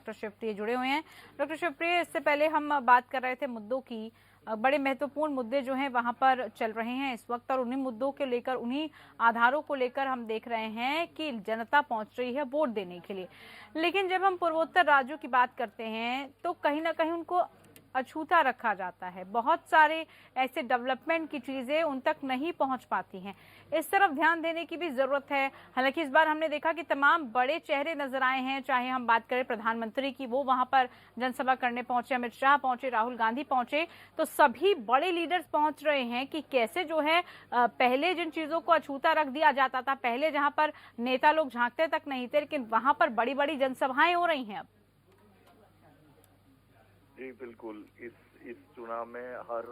Doctor Shivpriya जुड़े हुए हैं। डॉक्टर शिवप्रिय, इससे पहले हम बात कर रहे थे मुद्दों की, बड़े महत्वपूर्ण मुद्दे जो हैं वहां पर चल रहे हैं इस वक्त, और उन्हीं मुद्दों के लेकर, उन्हीं आधारों को लेकर हम देख रहे हैं कि जनता पहुंच रही है वोट देने के लिए। लेकिन जब हम पूर्वोत्तर राज्यों की बात करते हैं तो कहीं ना कहीं उनको अछूता रखा जाता है। बहुत सारे ऐसे डेवलपमेंट की चीजें उन तक नहीं पहुंच पाती हैं। इस तरफ ध्यान देने की भी जरूरत है। हालांकि इस बार हमने देखा कि तमाम बड़े चेहरे नजर आए हैं, चाहे हम बात करें प्रधानमंत्री की, वो वहां पर जनसभा करने पहुंचे, अमित शाह पहुंचे, राहुल गांधी पहुंचे, तो सभी बड़े लीडर्स पहुंच रहे हैं कि कैसे जो है पहले जिन चीजों को अछूता रख दिया जाता था, पहले जहां पर नेता लोग झांकते तक नहीं थे, लेकिन वहां पर बड़ी बड़ी जनसभाएं हो रही हैं अब। जी बिल्कुल, इस चुनाव में हर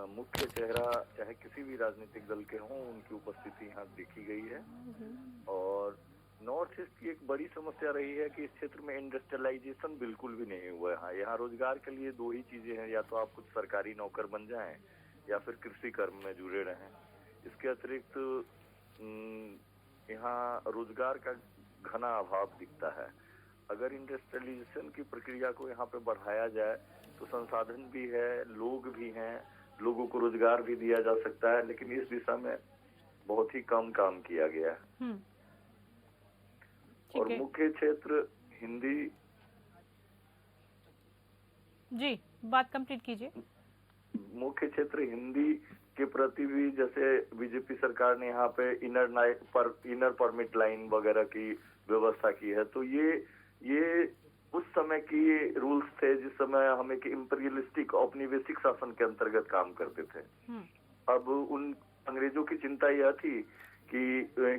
मुख्य चेहरा चाहे किसी भी राजनीतिक दल के हों, उनकी उपस्थिति यहाँ देखी गई है। और नॉर्थ ईस्ट की एक बड़ी समस्या रही है कि इस क्षेत्र में इंडस्ट्रियलाइजेशन बिल्कुल भी नहीं हुआ है। यहाँ रोजगार के लिए दो ही चीजें हैं, या तो आप कुछ सरकारी नौकर बन जाएं या फिर कृषि कर्म में जुड़े रहें। इसके अतिरिक्त यहाँ रोजगार का घना अभाव दिखता है। अगर इंडस्ट्रियलाइजेशन की प्रक्रिया को यहाँ पे बढ़ाया जाए तो संसाधन भी है, लोग भी हैं, लोगों को रोजगार भी दिया जा सकता है, लेकिन इस दिशा में बहुत ही कम काम किया गया है। और मुख्य क्षेत्र हिंदी। जी, बात कंप्लीट कीजिए। मुख्य क्षेत्र हिंदी के प्रति भी, जैसे बीजेपी सरकार ने यहाँ पे इनर परमिट लाइन वगैरह की व्यवस्था की है, तो ये उस समय की रूल्स थे जिस समय हम एक इंपीरियलिस्टिक औपनिवेशिक शासन के अंतर्गत काम करते थे। अब उन अंग्रेजों की चिंता यह थी कि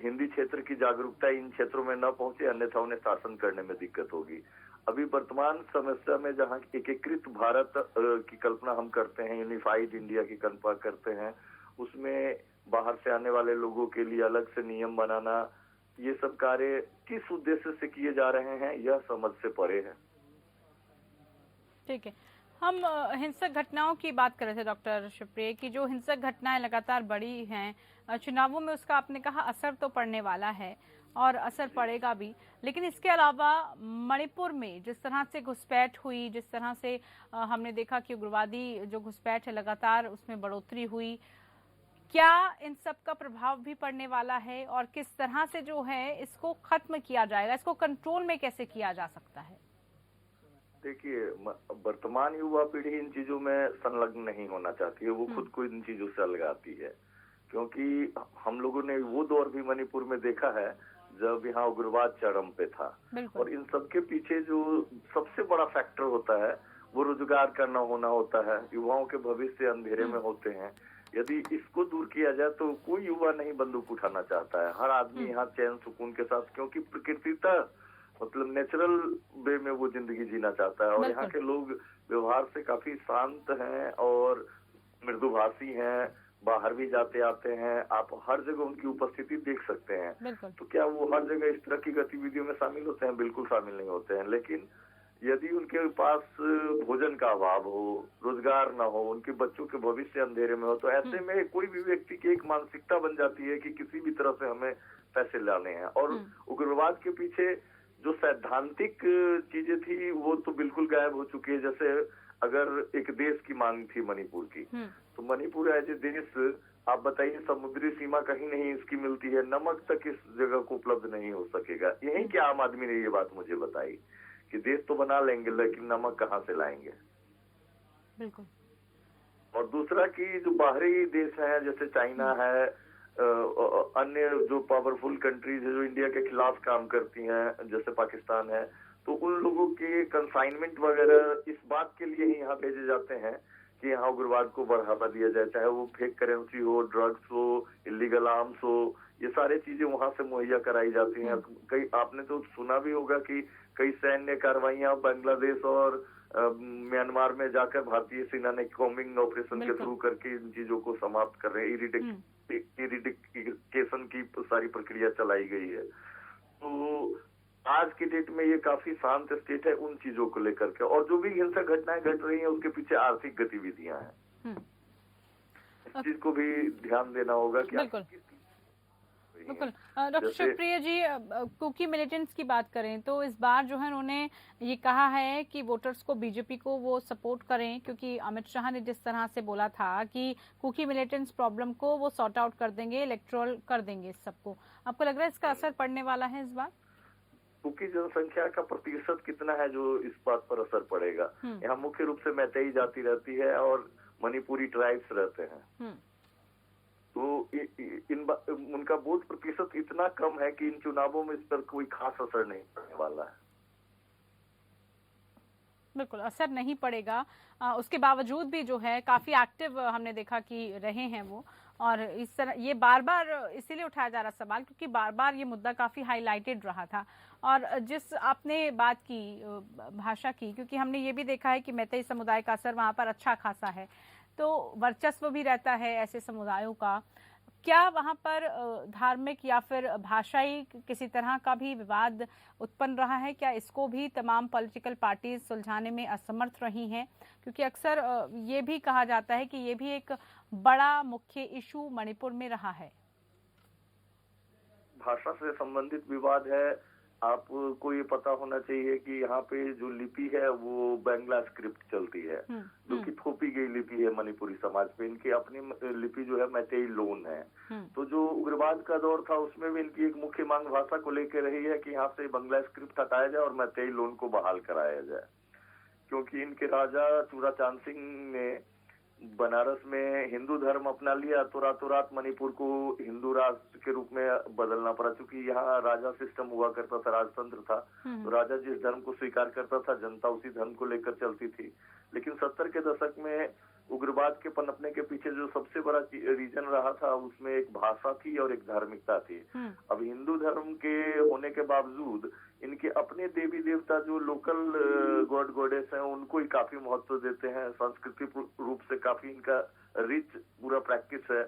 हिंदी क्षेत्र की जागरूकता इन क्षेत्रों में न पहुंचे, अन्यथा उन्हें शासन करने में दिक्कत होगी। अभी वर्तमान समस्या में जहां एकीकृत भारत की कल्पना हम करते हैं, यूनिफाइड इंडिया की कल्पना करते हैं, उसमें बाहर से आने वाले लोगों के लिए अलग से नियम बनाना, ये सब कार्य किस उद्देश्य से किए जा रहे हैं, यह समझ से परे है। ठीक है, हम हिंसक घटनाओं की बात कर रहे थे डॉक्टर शिवप्रिय की, जो हिंसक घटनाएं लगातार बढ़ी हैं चुनावों में, उसका आपने कहा असर तो पड़ने वाला है और असर पड़ेगा भी। लेकिन इसके अलावा मणिपुर में जिस तरह से घुसपैठ हुई, जिस तरह से हमने देखा कि उग्रवादी जो घुसपैठ है लगातार उसमें बढ़ोतरी हुई, क्या इन सब का प्रभाव भी पड़ने वाला है और किस तरह से जो है इसको खत्म किया जाएगा, इसको कंट्रोल में कैसे किया जा सकता है? देखिए, वर्तमान युवा पीढ़ी इन चीजों में संलग्न नहीं होना चाहती है, वो खुद को इन चीजों से अलगाती है, क्योंकि हम लोगों ने वो दौर भी मणिपुर में देखा है जब यहाँ उग्रवाद चरम पे था। और इन सबके पीछे जो सबसे बड़ा फैक्टर होता है वो रोजगार का न होना होता है। युवाओं के भविष्य अंधेरे में होते हैं। यदि इसको दूर किया जाए तो कोई युवा नहीं बंदूक उठाना चाहता है। हर आदमी यहाँ चैन सुकून के साथ, क्योंकि प्रकृतिता मतलब नेचुरल वे में वो जिंदगी जीना चाहता है। और यहाँ के लोग व्यवहार से काफी शांत हैं और मृदुभाषी हैं, बाहर भी जाते आते हैं, आप हर जगह उनकी उपस्थिति देख सकते हैं। तो क्या वो हर जगह इस तरह की गतिविधियों में शामिल होते हैं? बिल्कुल शामिल नहीं होते हैं। लेकिन यदि उनके पास भोजन का अभाव हो, रोजगार ना हो, उनके बच्चों के भविष्य अंधेरे में हो, तो ऐसे में कोई भी व्यक्ति की एक मानसिकता बन जाती है कि किसी भी तरह से हमें पैसे लाने हैं। और उग्रवाद के पीछे जो सैद्धांतिक चीजें थी वो तो बिल्कुल गायब हो चुकी है। जैसे अगर एक देश की मांग थी मणिपुर की, तो मणिपुर एज ए देश, आप बताइए, समुद्री सीमा कहीं नहीं इसकी मिलती है, नमक तक इस जगह को उपलब्ध नहीं हो सकेगा। यही क्या आम आदमी ने ये बात मुझे बताई कि देश तो बना लेंगे लेकिन नमक कहाँ से लाएंगे। बिल्कुल। और दूसरा कि जो बाहरी देश हैं जैसे चाइना है, अन्य जो पावरफुल कंट्रीज है जो इंडिया के खिलाफ काम करती हैं जैसे पाकिस्तान है, तो उन लोगों के कंसाइनमेंट वगैरह इस बात के लिए ही यहाँ भेजे जाते हैं कि यहाँ उग्रवाद को बढ़ावा दिया जाए, चाहे वो फेक करेंसी हो, ड्रग्स हो, इलीगल आर्म्स हो, ये सारी चीजें वहां से मुहैया कराई जाती हैं। कई आपने तो सुना भी होगा कि कई सैन्य कार्रवाइयां बांग्लादेश और म्यांमार में जाकर भारतीय सेना ने कॉम्बिंग ऑपरेशन के थ्रू करके इन चीजों को समाप्त कर रहे हैं। इरिडिकेशन की सारी प्रक्रिया चलाई गई है। तो आज की डेट में ये काफी शांत स्टेट है उन चीजों को लेकर के। और जो भी हिंसक घटनाएं घट रही हैं उसके पीछे आर्थिक गतिविधियां हैं। इस चीज को भी ध्यान देना होगा कि बिल्कुल। हैं। डॉक्टर जैसे शिवप्रिय जी, कुकी मिलिटेंट्स की बात करें तो इस बार जो है उन्होंने ये कहा है कि वोटर्स को, बीजेपी को वो सपोर्ट करें, क्योंकि अमित शाह ने जिस तरह से बोला था कि कुकी मिलिटेंट्स प्रॉब्लम को वो सॉर्ट आउट कर देंगे, इलेक्टोरल कर देंगे इस सबको। आपको लग रहा है इसका असर पड़ने वाला है इस बार? कुकी जनसंख्या का प्रतिशत कितना है जो इस बात पर असर पड़ेगा? यहाँ मुख्य रूप से मैतेई जाति रहती है और मणिपुरी ट्राइब्स रहते हैं। तो उनका वोट प्रतिशत इतना कम है कि इन चुनावों में इस पर कोई खास असर नहीं पड़ने वाला है। बिल्कुल असर नहीं पड़ेगा। उसके बावजूद भी जो है काफी एक्टिव हमने देखा कि रहे हैं वो, और इस तरह ये बार बार इसीलिए उठाया जा रहा सवाल क्योंकि बार बार ये मुद्दा काफी हाईलाइटेड रहा था। और जिस आपने बात की भाषा की, क्योंकि हमने ये भी देखा है कि मैतेई समुदाय का असर वहां पर अच्छा खासा है, तो वर्चस्व भी रहता है ऐसे समुदायों का। क्या वहां पर धार्मिक या फिर भाषाई किसी तरह का भी विवाद उत्पन्न रहा है? क्या इसको भी तमाम पॉलिटिकल पार्टीज सुलझाने में असमर्थ रही हैं? क्योंकि अक्सर ये भी कहा जाता है कि ये भी एक बड़ा मुख्य इशू मणिपुर में रहा है। भाषा से संबंधित विवाद है। आपको ये पता होना चाहिए कि यहाँ पे जो लिपि है वो बांग्ला स्क्रिप्ट चलती है, जो कि थोपी गई लिपि है मणिपुरी समाज पे। इनकी अपनी लिपि जो है मैतेई लोन है। तो जो उग्रवाद का दौर था उसमें भी इनकी एक मुख्य मांग भाषा को लेकर रही है कि यहाँ से बांग्ला स्क्रिप्ट हटाया जाए और मैतेई लोन को बहाल कराया जाए, क्योंकि इनके राजा चूड़ाचांद सिंह ने बनारस में हिंदू धर्म अपना लिया तो रातों रात मणिपुर को हिंदू राष्ट्र के रूप में बदलना पड़ा। क्योंकि यहाँ राजा सिस्टम हुआ करता था, राजतंत्र था, तो राजा जिस धर्म को स्वीकार करता था जनता उसी धर्म को लेकर चलती थी। लेकिन 70 के दशक में उग्रवाद के पनपने के पीछे जो सबसे बड़ा रीजन रहा था उसमें एक भाषा थी और एक धार्मिकता थी। अब हिंदू धर्म के होने के बावजूद इनके अपने देवी देवता जो लोकल गॉड गॉडेस हैं उनको ही काफी महत्व देते हैं। सांस्कृतिक रूप से काफी इनका रिच पूरा प्रैक्टिस है।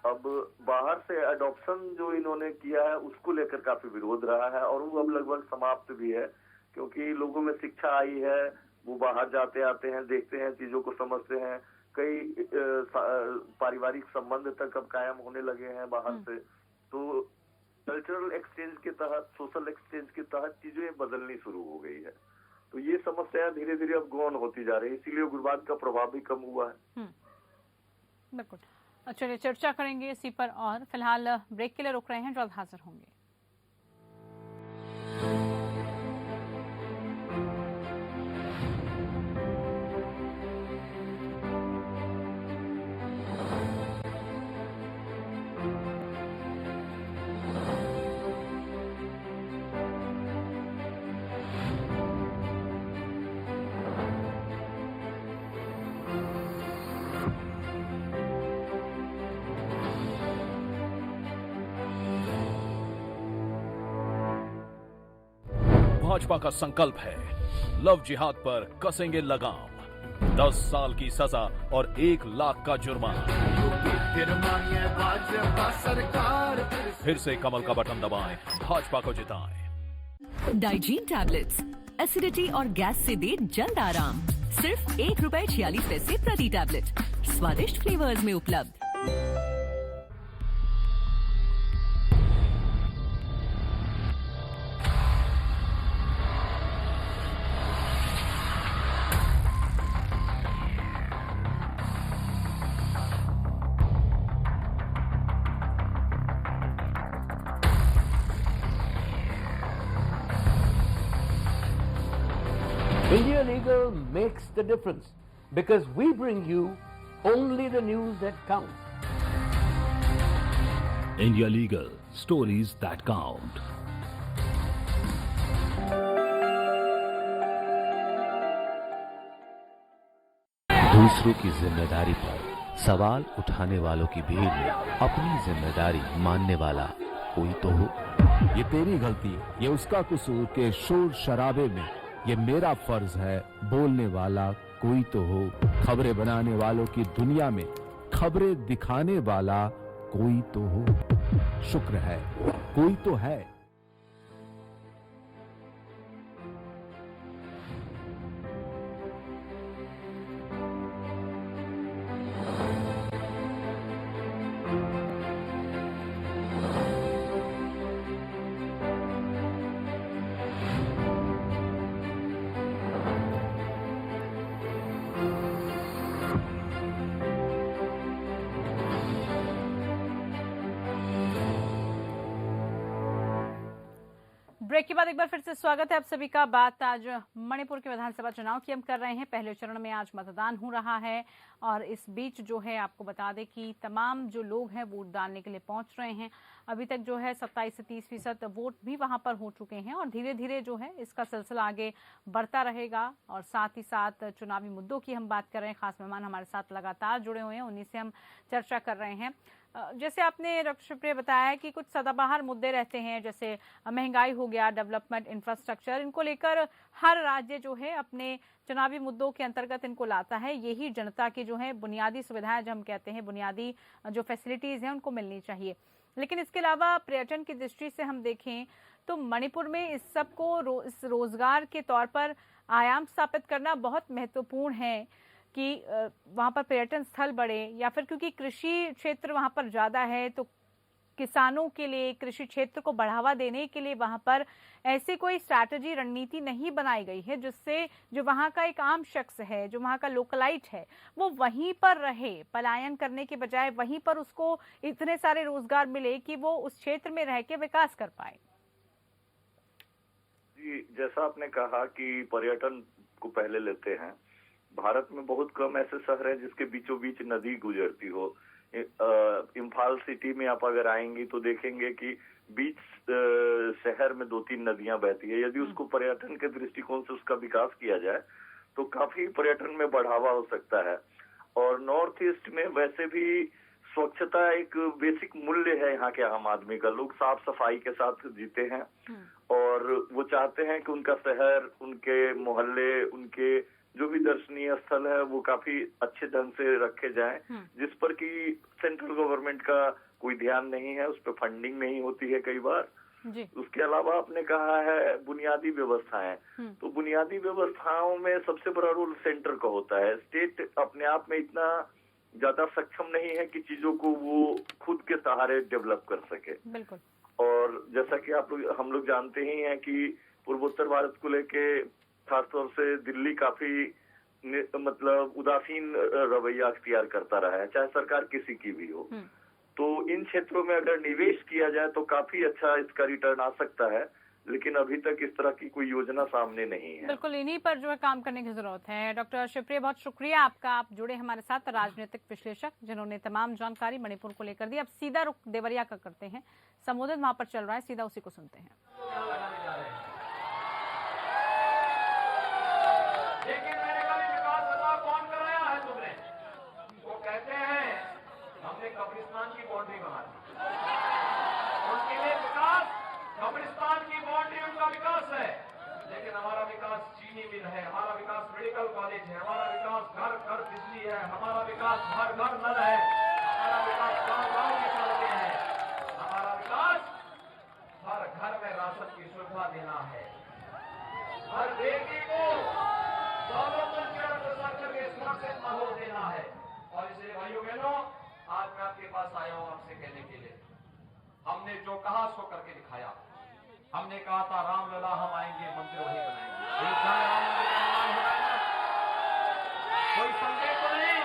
अब बाहर से अडॉप्शन जो इन्होंने किया है उसको लेकर काफी विरोध रहा है और वो अब लगभग समाप्त भी है, क्योंकि लोगों में शिक्षा आई है, वो बाहर जाते आते हैं, देखते हैं, चीजों को समझते हैं। कई पारिवारिक संबंध तक अब कायम होने लगे हैं बाहर से। तो कल्चरल एक्सचेंज के तहत, सोशल एक्सचेंज के तहत चीजें बदलनी शुरू हो गई है। तो ये समस्या धीरे धीरे अब गौन होती जा रही है, इसीलिए उग्रवाद का प्रभाव भी कम हुआ है। बिल्कुल। चलिए चर्चा करेंगे इसी पर, और फिलहाल ब्रेक के लिए रुक रहे हैं, जल्द हाजिर होंगे। भाजपा का संकल्प है, लव जिहाद पर कसेंगे लगाम। 10 साल की सजा और 1 लाख का जुर्माना। फिर से कमल का बटन दबाएं, भाजपा को जिताएं। डाइजीन टैबलेट्स, एसिडिटी और गैस से दे जल्द आराम। सिर्फ ₹1.46 प्रति टैबलेट। स्वादिष्ट फ्लेवर्स में उपलब्ध। India Legal makes the difference because we bring you only the news that count. India Legal, stories that count. दूसरों की जिम्मेदारी पर सवाल उठाने वालों की भीड़ में अपनी जिम्मेदारी मानने वाला कोई तो हो। ये तेरी गलती, ये उसका कसूर के शोर शराबे में ये मेरा फर्ज है बोलने वाला कोई तो हो। खबरें बनाने वालों की दुनिया में खबरें दिखाने वाला कोई तो हो। शुक्र है कोई तो है। ब्रेक के बाद एक बार फिर से स्वागत है आप सभी का। बात आज मणिपुर के विधानसभा चुनाव की हम कर रहे हैं। पहले चरण में आज मतदान हो रहा है और इस बीच जो है आपको बता दें कि तमाम जो लोग हैं वोट डालने के लिए पहुंच रहे हैं। अभी तक जो है 27 से 30% वोट भी वहां पर हो चुके हैं और धीरे धीरे जो है इसका सिलसिला आगे बढ़ता रहेगा। और साथ ही साथ चुनावी मुद्दों की हम बात कर रहे हैं। खास मेहमान हमारे साथ लगातार जुड़े हुए हैं, उन्हीं से हम चर्चा कर रहे हैं। जैसे आपने डॉक्टर शिवप्रिय बताया है कि कुछ सदाबहार मुद्दे रहते हैं, जैसे महंगाई हो गया, डेवलपमेंट, इंफ्रास्ट्रक्चर, इनको लेकर हर राज्य जो है अपने चुनावी मुद्दों के अंतर्गत इनको लाता है। यही जनता की जो है बुनियादी सुविधाएं, जो हम कहते हैं बुनियादी जो फैसिलिटीज हैं, उनको मिलनी चाहिए। लेकिन इसके अलावा पर्यटन की दृष्टि से हम देखें तो मणिपुर में इस सब को इस रोजगार के तौर पर आयाम स्थापित करना बहुत महत्वपूर्ण है कि वहाँ पर पर्यटन स्थल बढ़े, या फिर क्योंकि कृषि क्षेत्र वहाँ पर ज़्यादा है तो किसानों के लिए कृषि क्षेत्र को बढ़ावा देने के लिए वहाँ पर ऐसी कोई स्ट्रैटेजी, रणनीति नहीं बनाई गई है जिससे जो वहाँ का एक आम शख्स है, जो वहाँ का लोकलाइट है, वो वहीं पर रहे, पलायन करने के बजाय वहीं पर उसको इतने सारे रोजगार मिले कि वो उस क्षेत्र में रह के विकास कर पाए। जी, जैसा आपने कहा कि पर्यटन को पहले लेते हैं, भारत में बहुत कम ऐसे शहर हैं जिसके बीचों बीच नदी गुजरती हो। इम्फाल सिटी में आप अगर आएंगी तो देखेंगे कि बीच शहर में 2-3 नदियां बहती है। यदि उसको पर्यटन के दृष्टिकोण से उसका विकास किया जाए तो काफी पर्यटन में बढ़ावा हो सकता है। और नॉर्थ ईस्ट में वैसे भी स्वच्छता एक बेसिक मूल्य है यहाँ के आम आदमी का। लोग साफ सफाई के साथ जीते हैं और वो चाहते हैं कि उनका शहर, उनके मोहल्ले, उनके जो भी दर्शनीय स्थल है वो काफी अच्छे ढंग से रखे जाएं, जिस पर कि सेंट्रल गवर्नमेंट का कोई ध्यान नहीं है, उस पर फंडिंग नहीं होती है कई बार जी। उसके अलावा आपने कहा है बुनियादी व्यवस्थाएं, तो बुनियादी व्यवस्थाओं में सबसे बड़ा रोल सेंटर का होता है। स्टेट अपने आप में इतना ज्यादा सक्षम नहीं है कि चीजों को वो खुद के सहारे डेवलप कर सके। बिल्कुल। और जैसा कि हम लोग जानते ही हैं कि पूर्वोत्तर भारत को लेके खासतौर से दिल्ली काफी मतलब उदासीन रवैया अख्तियार करता रहा है, चाहे सरकार किसी की भी हो। तो इन क्षेत्रों में अगर निवेश किया जाए तो काफी अच्छा इसका रिटर्न आ सकता है, लेकिन अभी तक इस तरह की कोई योजना सामने नहीं है। बिल्कुल, इन्हीं पर जो है काम करने की जरूरत है। डॉक्टर शिवप्रिय, बहुत शुक्रिया आपका, आप जुड़े हमारे साथ, राजनीतिक विश्लेषक जिन्होंने तमाम जानकारी मणिपुर को लेकर दी। अब सीधा रुख देवरिया का करते हैं, संबोधन वहां पर चल रहा है, सीधा उसी को सुनते हैं। लेकिन मैंने कभी विकास बताओ कौन कराया है तुमने? वो कहते हैं हमने कब्रिस्तान की बाउंड्री बना दी, उनके लिए विकास कब्रिस्तान की बाउंड्री उनका विकास है। लेकिन हमारा विकास चीनी मिल है, हमारा विकास मेडिकल कॉलेज है, हमारा विकास घर घर बिजली है, हमारा विकास घर घर नल है, हमारा विकास गाँव गाँव की सड़कें हैं, हमारा विकास हर घर में राशन की सुविधा देना है, हर बेटी को सुरक्षित माहौल देना है। और इसलिए भाइयों बहनों, आज मैं आपके पास आया हूं आपसे कहने के लिए, हमने जो कहा सो करके दिखाया। हमने कहा था रामलला हम आएंगे, मंदिर वही बनाएंगे। एक राम मंदिर का निर्माण हो रहा है, कोई संदेह तो नहीं?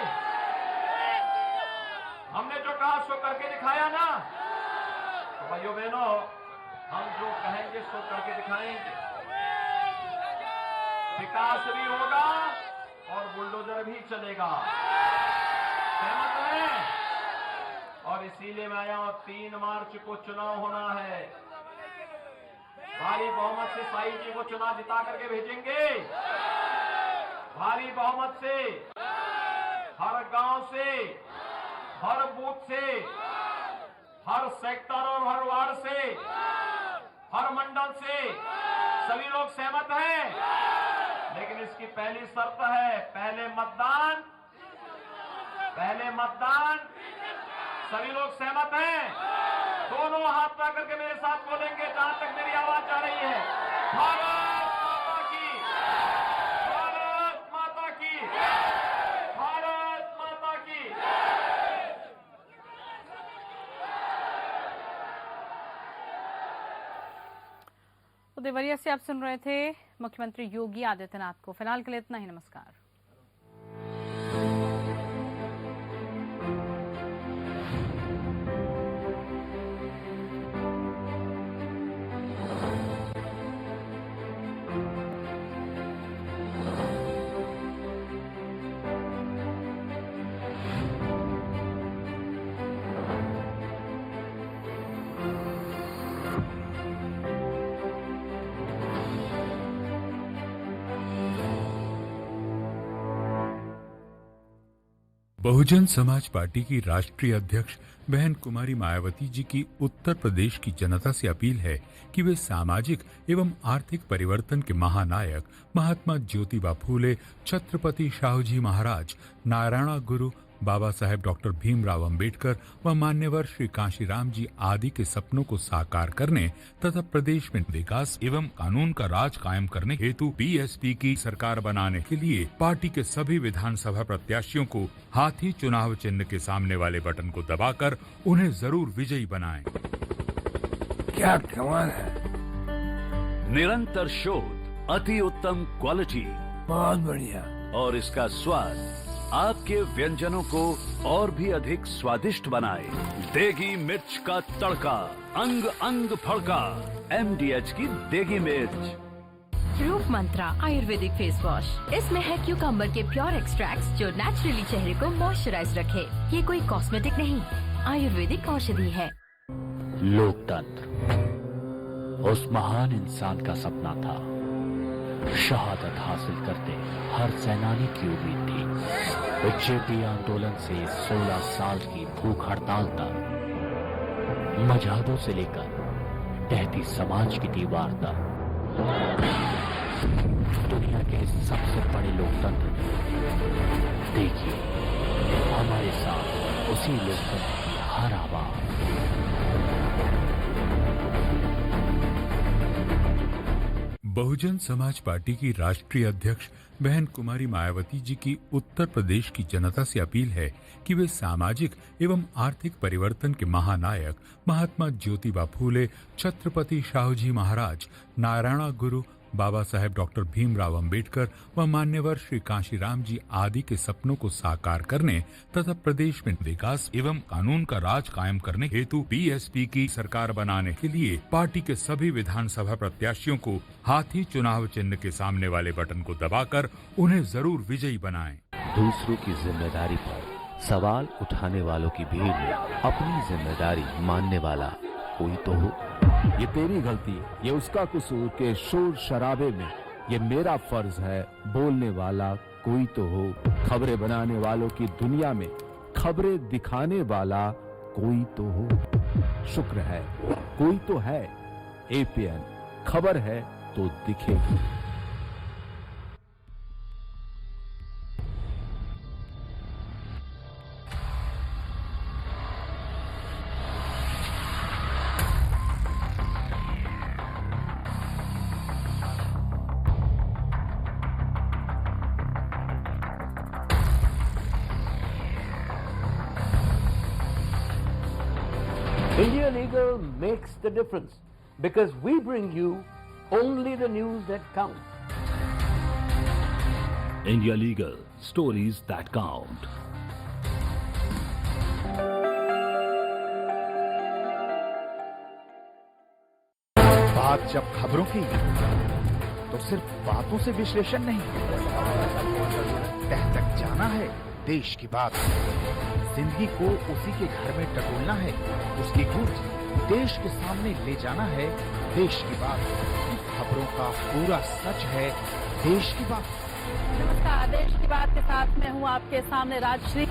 हमने जो कहा सो करके दिखाया ना। तो भाइयों बहनों, हम जो कहेंगे सो करके दिखाएंगे। विकास भी होगा और बुलडोजर भी चलेगा, सहमत है? और इसीलिए मैं आया हूं, 3 मार्च को चुनाव होना है। भारी बहुमत से साई जी को चुनाव जिता करके भेजेंगे, भारी बहुमत से, हर गांव से, हर बूथ से, हर सेक्टर और हर वार्ड से, हर मंडल से सभी लोग सहमत हैं। लेकिन इसकी पहली शर्त है, पहले मतदान। सभी लोग सहमत हैं? दोनों हाथ उठा करके मेरे साथ बोलेंगे जहां तक मेरी आवाज जा रही है, भारत माता की, भारत माता की, भारत माता की। तो देवरिया से आप सुन रहे थे मुख्यमंत्री योगी आदित्यनाथ को। फिलहाल के लिए इतना ही, नमस्कार। बहुजन समाज पार्टी की राष्ट्रीय अध्यक्ष बहन कुमारी मायावती जी की उत्तर प्रदेश की जनता से अपील है कि वे सामाजिक एवं आर्थिक परिवर्तन के महानायक महात्मा ज्योतिबा फूले, छत्रपति शाहूजी महाराज, नारायणा गुरु बाबा साहेब डॉक्टर भीमराव अंबेडकर व मान्यवर श्री कांशीराम जी आदि के सपनों को साकार करने तथा प्रदेश में विकास एवं कानून का राज कायम करने हेतु बीएसपी की सरकार बनाने के लिए पार्टी के सभी विधानसभा प्रत्याशियों को हाथी चुनाव चिन्ह के सामने वाले बटन को दबाकर उन्हें जरूर विजयी बनाएं। क्या कमाल है, निरंतर शोध, अति उत्तम क्वालिटी बहुत बढ़िया। और इसका स्वाद आपके व्यंजनों को और भी अधिक स्वादिष्ट बनाए। देगी मिर्च का तड़का, अंग अंग फड़का, MDH की देगी मिर्च। रूप मंत्रा आयुर्वेदिक फेस वॉश, इसमें है क्यूकम्बर के प्योर एक्सट्रैक्ट्स जो नेचुरली चेहरे को मॉइस्चराइज रखे। ये कोई कॉस्मेटिक नहीं, आयुर्वेदिक औषधि है। लोकतंत्र उस महान इंसान का सपना था। शहादत हासिल करते हर सेनानी की उम्मीद थी। जेपी आंदोलन से 16 साल की भूख हड़ताल तक, मजहबों से लेकर टहती समाज की दीवार तक, दुनिया के सबसे बड़े लोकतंत्र ने देखिए हमारे साथ उसी लोकतंत्र की हर आवाज। बहुजन समाज पार्टी की राष्ट्रीय अध्यक्ष बहन कुमारी मायावती जी की उत्तर प्रदेश की जनता से अपील है कि वे सामाजिक एवं आर्थिक परिवर्तन के महानायक महात्मा ज्योतिबा फूले, छत्रपति शाहूजी महाराज, नारायणा गुरु बाबा साहेब डॉक्टर भीमराव अंबेडकर व मान्यवर श्री कांशीराम जी आदि के सपनों को साकार करने तथा प्रदेश में विकास एवं कानून का राज कायम करने हेतु बीएसपी की सरकार बनाने के लिए पार्टी के सभी विधानसभा प्रत्याशियों को हाथी चुनाव चिन्ह के सामने वाले बटन को दबाकर उन्हें जरूर विजयी बनाएं। दूसरों की जिम्मेदारी पर सवाल उठाने वालों की भीड़ में अपनी जिम्मेदारी मानने वाला कोई तो हो। ये तेरी गलती, ये उसका कसूर के शोर शराबे में ये मेरा फर्ज है बोलने वाला कोई तो हो। खबरें बनाने वालों की दुनिया में खबरें दिखाने वाला कोई तो हो। शुक्र है कोई तो है। APN खबर है तो दिखेगी। India Legal makes the difference because we bring you only the news that count. India Legal, stories that count. बात जब खबरों की तो सिर्फ बातों से विश्लेषण नहीं, तह तक जाना है देश की बात। जिंदगी को उसी के घर में टटोलना है, उसकी गूंज देश के सामने ले जाना है देश की बात। खबरों का पूरा सच है देश की बात। नमस्कार, देश की बात के साथ मैं हूं आपके सामने राजश्री।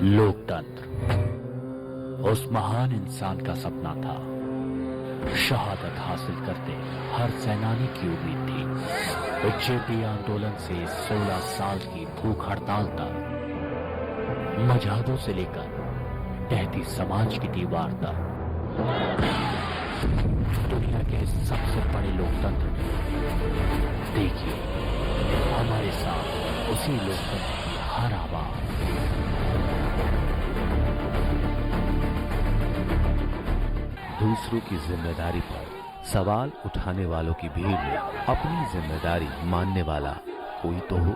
लोकतंत्र उस महान इंसान का सपना था। शहादत हासिल करते हर सेनानी की उम्मीद थी। जेपी आंदोलन से 16 साल की भूख हड़ताल तक, मजहबों से लेकर टहती समाज की दीवार तक, दुनिया के सबसे बड़े लोकतंत्र ने देखिए हमारे साथ उसी लोकतंत्र की हर आवाज। दूसरों की जिम्मेदारी पर सवाल उठाने वालों की भीड़ में अपनी जिम्मेदारी मानने वाला कोई तो हो।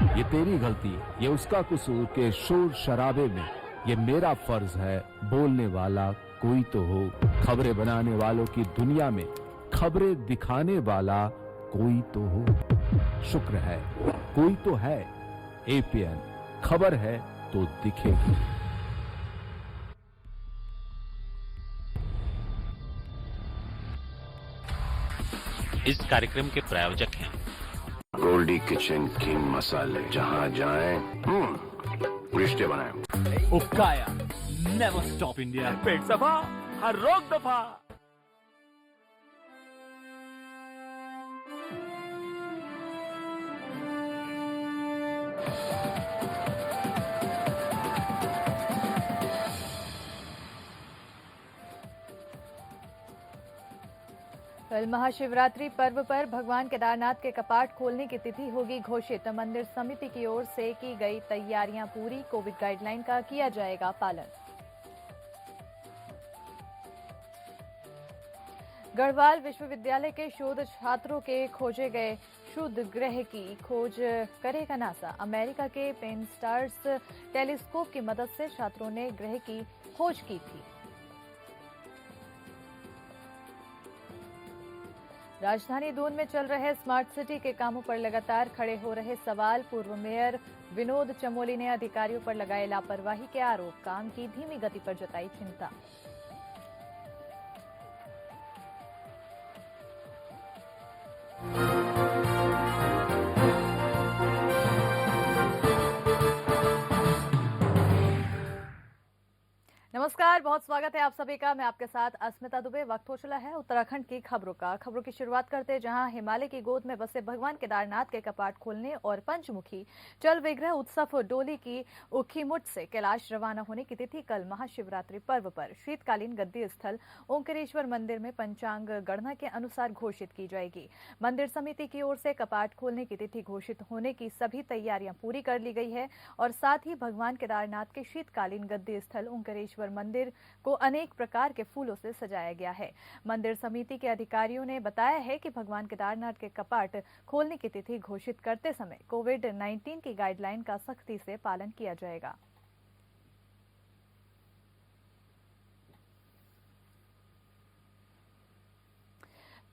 ये तेरी गलती, ये उसका कसूर के शोर शराबे में ये मेरा फर्ज है बोलने वाला कोई तो हो। खबरें बनाने वालों की दुनिया में खबरें दिखाने वाला कोई तो हो। शुक्र है कोई तो है। एपीएन खबर है तो दिखेगी। इस कार्यक्रम के प्रायोजक हैं गोल्डी किचन किंग मसाले, जहाँ जाएं रिश्ते बनाएं। उपकाया नेवर स्टॉप इंडिया, पेट सफा हर रोग दफा। कल महाशिवरात्रि पर्व पर भगवान केदारनाथ के कपाट खोलने की तिथि होगी घोषित। मंदिर समिति की ओर से की गई तैयारियां पूरी, कोविड गाइडलाइन का किया जाएगा पालन। गढ़वाल विश्वविद्यालय के शोध छात्रों के खोजे गए क्षुद्र ग्रह की खोज करेगा नासा। अमेरिका के पेन स्टार्स टेलीस्कोप की मदद से छात्रों ने ग्रह की खोज की थी। राजधानी दून में चल रहे स्मार्ट सिटी के कामों पर लगातार खड़े हो रहे सवाल। पूर्व मेयर विनोद चमोली ने अधिकारियों पर लगाए लापरवाही के आरोप। काम की धीमी गति पर जताई चिंता। नमस्कार, बहुत स्वागत है आप सभी का। मैं आपके साथ अस्मिता दुबे। वक्त हो चला है उत्तराखंड की खबरों का। खबरों की शुरुआत करते हैं जहां हिमालय की गोद में बसे भगवान केदारनाथ के कपाट खोलने और पंचमुखी चल विग्रह उत्सव डोली की उखीमुठ से कैलाश रवाना होने की तिथि कल महाशिवरात्रि पर्व पर शीतकालीन गद्दी स्थल ओंकारेश्वर मंदिर में पंचांग गणना के अनुसार घोषित की जाएगी। मंदिर समिति की ओर से कपाट खोलने की तिथि घोषित होने की सभी तैयारियां पूरी कर ली गई है और साथ ही भगवान केदारनाथ के शीतकालीन गद्दी स्थल ओंकारेश्वर मंदिर को अनेक प्रकार के फूलों से सजाया गया है। मंदिर समिति के अधिकारियों ने बताया है कि भगवान केदारनाथ के कपाट खोलने की तिथि घोषित करते समय कोविड-19 की गाइडलाइन का सख्ती से पालन किया जाएगा।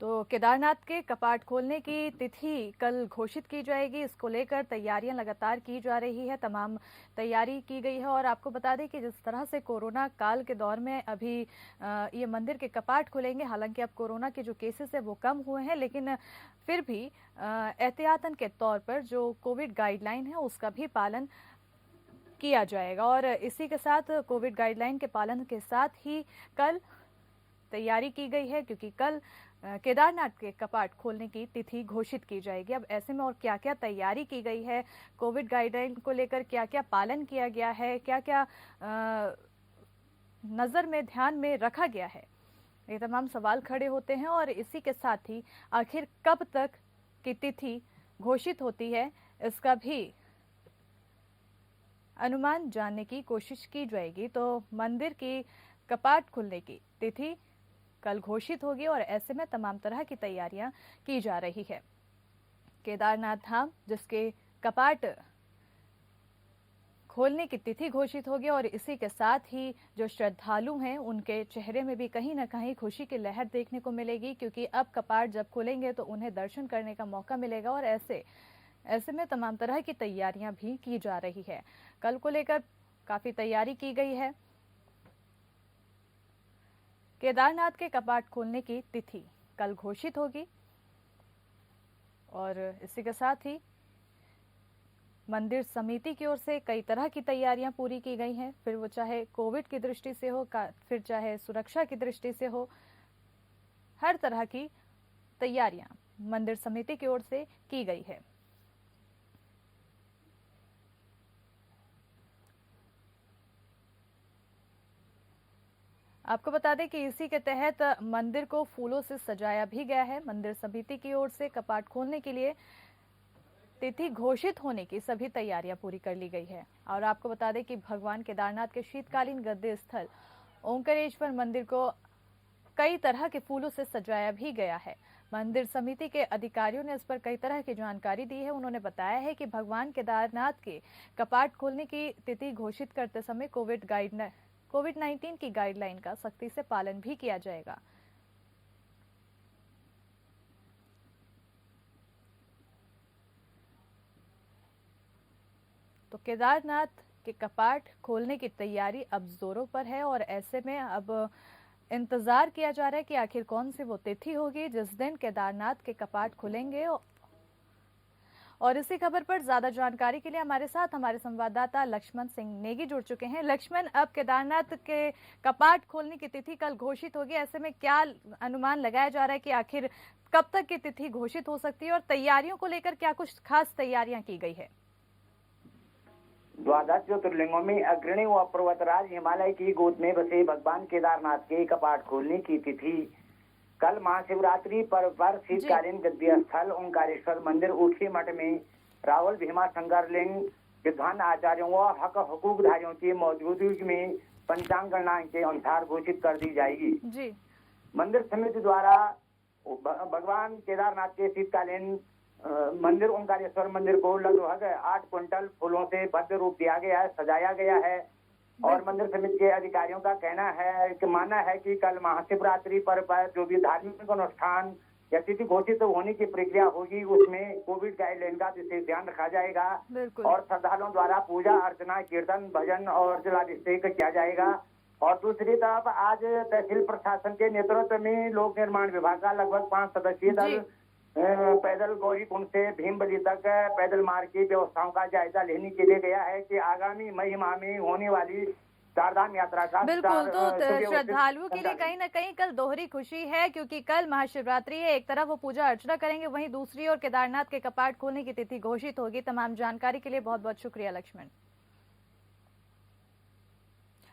तो केदारनाथ के कपाट खोलने की तिथि कल घोषित की जाएगी। इसको लेकर तैयारियां लगातार की जा रही है, तमाम तैयारी की गई है। और आपको बता दें कि जिस तरह से कोरोना काल के दौर में अभी ये मंदिर के कपाट खुलेंगे, हालांकि अब कोरोना के जो केसेस है वो कम हुए हैं, लेकिन फिर भी एहतियातन के तौर पर जो कोविड गाइडलाइन है उसका भी पालन किया जाएगा। और इसी के साथ कोविड गाइडलाइन के पालन के साथ ही कल तैयारी की गई है, क्योंकि कल केदारनाथ के कपाट खोलने की तिथि घोषित की जाएगी। अब ऐसे में और क्या क्या तैयारी की गई है, कोविड गाइडलाइन को लेकर क्या क्या पालन किया गया है, क्या क्या नज़र में ध्यान में रखा गया है, ये तमाम सवाल खड़े होते हैं। और इसी के साथ ही आखिर कब तक की तिथि घोषित होती है, इसका भी अनुमान जानने की कोशिश की जाएगी। तो मंदिर की कपाट खुलने की तिथि कल घोषित होगी और ऐसे में तमाम तरह की तैयारियां की जा रही है। केदारनाथ धाम जिसके कपाट खोलने की तिथि घोषित होगी और इसी के साथ ही जो श्रद्धालु हैं उनके चेहरे में भी कहीं ना कहीं खुशी की लहर देखने को मिलेगी, क्योंकि अब कपाट जब खुलेंगे तो उन्हें दर्शन करने का मौका मिलेगा। और ऐसे में तमाम तरह की तैयारियां भी की जा रही है। कल को लेकर काफी तैयारी की गई है। केदारनाथ के कपाट खोलने की तिथि कल घोषित होगी और इसी के साथ ही मंदिर समिति की ओर से कई तरह की तैयारियां पूरी की गई हैं, फिर वो चाहे कोविड की दृष्टि से हो, फिर चाहे सुरक्षा की दृष्टि से हो, हर तरह की तैयारियां मंदिर समिति की ओर से की गई है। आपको बता दें कि इसी के तहत मंदिर को फूलों से सजाया भी गया है। मंदिर समिति की ओर से कपाट खोलने के लिए तिथि घोषित होने की सभी तैयारियां पूरी कर ली गई है। और आपको बता दें कि भगवान केदारनाथ के शीतकालीन गद्दी स्थल ओंकारेश्वर मंदिर को कई तरह के फूलों से सजाया भी गया है। मंदिर समिति के अधिकारियों ने इस पर कई तरह की जानकारी दी है। उन्होंने बताया है कि भगवान केदारनाथ के कपाट खोलने की तिथि घोषित करते समय कोविड-19 की गाइडलाइन का सख्ती से पालन भी किया जाएगा। तो केदारनाथ के कपाट खोलने की तैयारी अब जोरों पर है और ऐसे में अब इंतजार किया जा रहा है कि आखिर कौन सी वो तिथि होगी जिस दिन केदारनाथ के कपाट खुलेंगे। और इसी खबर पर ज्यादा जानकारी के लिए हमारे साथ हमारे संवाददाता लक्ष्मण सिंह नेगी जुड़ चुके हैं। लक्ष्मण, अब केदारनाथ के कपाट खोलने की तिथि कल घोषित होगी, ऐसे में क्या अनुमान लगाया जा रहा है कि आखिर कब तक की तिथि घोषित हो सकती है और तैयारियों को लेकर क्या कुछ खास तैयारियां की गई है? द्वादश ज्योतिर्लिंगों में अग्रणी व पर्वतराज हिमालय की गोद में बसे भगवान केदारनाथ के कपाट खोलने की तिथि कल महाशिवरात्रि पर्व पर शीतकालीन गद्य स्थल ओंकारेश्वर मंदिर ऊखी मठ में रावल भीमा संगरलिंग विद्वान आचार्यों व हक हकूकधारियों की मौजूदगी में पंचांग गणना के अनुसार घोषित कर दी जाएगी। जी। मंदिर समिति द्वारा भगवान केदारनाथ के शीतकालीन मंदिर ओंकारेश्वर मंदिर को लगभग 8 क्विंटल फूलों से भव्य रूप दिया गया है, सजाया गया है। और मंदिर समिति के अधिकारियों का कहना है कि मानना है कि कल महाशिवरात्रि पर जो भी धार्मिक अनुष्ठान या तिथि घोषित होने की प्रक्रिया होगी उसमें कोविड गाइडलाइन का विशेष ध्यान रखा जाएगा और श्रद्धालुओं द्वारा पूजा अर्चना कीर्तन भजन और जलाभिषेक किया जाएगा। और दूसरी तरफ आज तहसील प्रशासन के नेतृत्व में लोक निर्माण विभाग का लगभग 5 सदस्यीय दल पैदल गौरी कुंड से भीमबली तक पैदल मार्ग की व्यवस्थाओं का जायजा लेने के लिए गया है कि आगामी मई माह में होने वाली चारधाम यात्रा का बिल्कुल। तो श्रद्धालुओं के लिए कहीं ना कहीं कल दोहरी खुशी है क्योंकि कल महाशिवरात्रि है, एक तरफ वो पूजा अर्चना करेंगे, वहीं दूसरी ओर केदारनाथ के कपाट खोलने की तिथि घोषित होगी। तमाम जानकारी के लिए बहुत बहुत शुक्रिया लक्ष्मण।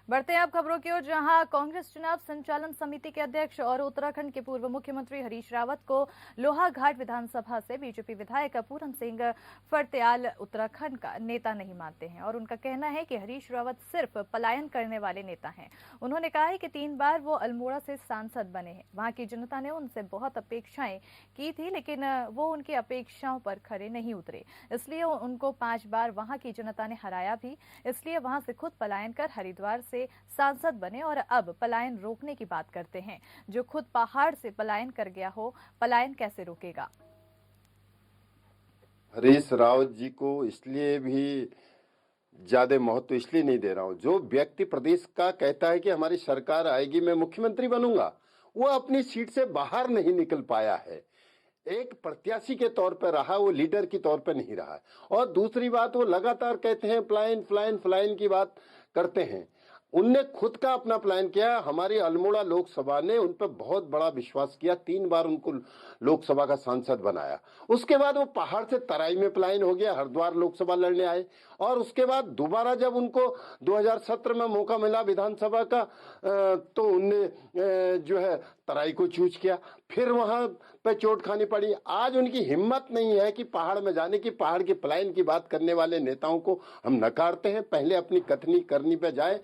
बढ़ते हैं आप खबरों की ओर, जहां कांग्रेस चुनाव संचालन समिति के अध्यक्ष और उत्तराखंड के पूर्व मुख्यमंत्री हरीश रावत को लोहाघाट विधानसभा से बीजेपी विधायक पूरन सिंह फर्त्याल उत्तराखंड का नेता नहीं मानते हैं और उनका कहना है कि हरीश रावत सिर्फ पलायन करने वाले नेता हैं। उन्होंने कहा है कि 3 बार वो अल्मोड़ा से सांसद बने हैं, वहां की जनता ने उनसे बहुत अपेक्षाएं की थी लेकिन वो उनकी अपेक्षाओं पर खरे नहीं उतरे, इसलिए उनको 5 बार वहां की जनता ने हराया भी, इसलिए वहां से खुद पलायन कर हरिद्वार से सांसद बने और अब पलायन रोकने की बात करते हैं। जो खुद पहाड़ से पलायन कर गया हो, पलायन कैसे रोकेगा? हरीश रावत जी को इसलिए भी ज्यादा महत्व इसलिए नहीं दे रहा हूं, जो व्यक्ति प्रदेश का कहता है कि हमारी सरकार आएगी मैं मुख्यमंत्री बनूंगा, वो अपनी सीट से बाहर नहीं निकल पाया है। एक प्रत्याशी के तौर पर रहा, वो लीडर के तौर पर नहीं रहा। और दूसरी बात, वो लगातार कहते हैं प्लान प्लान प्लान की बात करते हैं। उनने खुद का अपना प्लान किया। हमारी अल्मोड़ा लोकसभा ने उन पर बहुत बड़ा विश्वास किया, 3 बार उनको लोकसभा का सांसद बनाया। उसके बाद वो पहाड़ से तराई में पलायन हो गया, हरिद्वार लोकसभा लड़ने आए और उसके बाद दोबारा जब उनको 2017 में मौका मिला विधानसभा का तो उनने जो है तराई को चूज किया, फिर वहां पे चोट खानी पड़ी। आज उनकी हिम्मत नहीं है कि पहाड़ में जाने की, पहाड़ के पलायन की बात करने वाले नेताओं को हम नकारते हैं। पहले अपनी कथनी करनी पे जाए।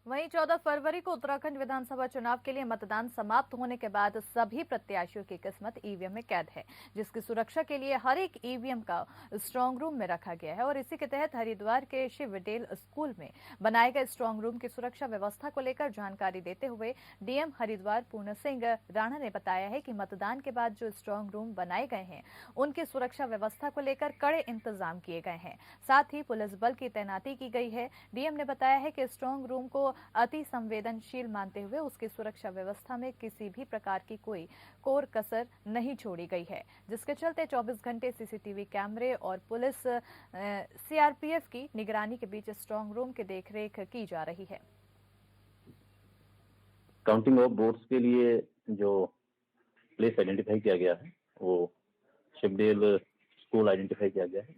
वहीं 14 फरवरी को उत्तराखंड विधानसभा चुनाव के लिए मतदान समाप्त होने के बाद सभी प्रत्याशियों की किस्मत ईवीएम में कैद है, जिसकी सुरक्षा के लिए हर एक ईवीएम का स्ट्रांग रूम में रखा गया है। और इसी के तहत हरिद्वार के शिव विटेल स्कूल में बनाए गए स्ट्रांग रूम की सुरक्षा व्यवस्था को लेकर जानकारी देते हुए डीएम हरिद्वार पूर्ण सिंह राणा ने बताया है कि मतदान के बाद जो स्ट्रांग रूम बनाए गए हैं उनकी सुरक्षा व्यवस्था को लेकर कड़े इंतजाम किए गए हैं, साथ ही पुलिस बल की तैनाती की गई है। डीएम ने बताया है कि स्ट्रांग रूम को अति संवेदनशील मानते हुए उसकी सुरक्षा व्यवस्था में किसी भी प्रकार की कोई कोर कसर नहीं छोड़ी गई है, जिसके चलते 24 घंटे सीसीटीवी कैमरे और पुलिस सीआरपीएफ की निगरानी के बीच स्ट्रांग रूम की देखरेख की जा रही है। काउंटिंग ऑफ वोट्स के लिए जो प्लेस आइडेंटिफाई किया गया है वो शिवडेल स्कूल आइडेंटिफाई किया गया है।